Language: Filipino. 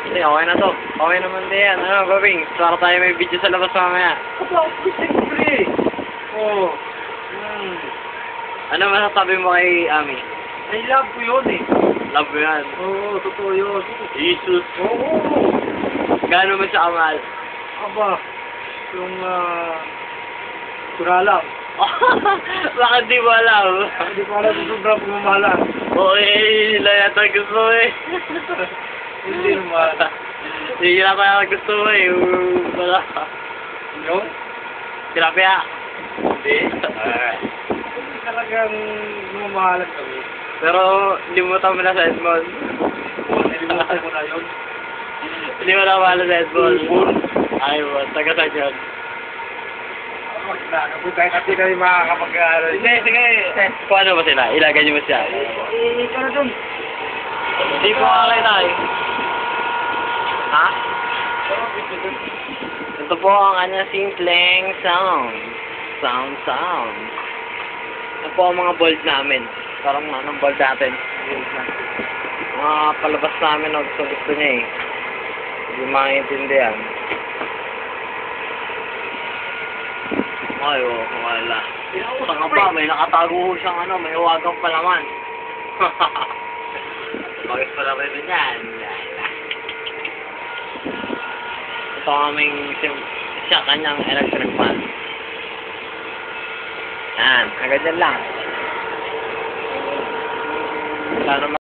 Hindi, okay na to. Okay naman din yan. Ano, Babing? Para tayo may video sa labas mamaya. Aba, siyempre. Oo. Ano masasabi mo kay Ami? Ay, love ko yun eh. Love mo yan. Oo, totoo yun. Jesus. Oo. Gaano mo siya kamahal? Aba, yung, sura lang. Bakit di mo alam? Hindi ko alam kung sobrang pumamahalan. Okay, sila yata gusto mo eh. Hindi naman. Hindi sila kaya gusto mo eh. Wala. Yun? Tilapia. Hindi. Hindi talagang pumamahalan kami. Pero, limutan mo na sa Edmond. Oo, nilimutan ko na yun. Hindi mo na mahal sa Edmond. Full. Ay mo, taga-saan yun. Nakabutan kasi kami makakapag-aaral. Sige, sige. Paano ba sila? Ilagay niyo mo siya. Ikaw na dun. Hindi ko makakita eh. Ha? Ito po ang simpleng sound. Sound. Ito po ang mga bold namin. Parang anong bold natin. Mga palabas namin na gusto niya eh. Hindi maintindihan. Ay, wala. Saan ka ba? May nakatago siyang may huwagang palaman. Bakit pala rin yan? Ito kaming siya kanyang electric fan. Yan, agad yan lang. Wala naman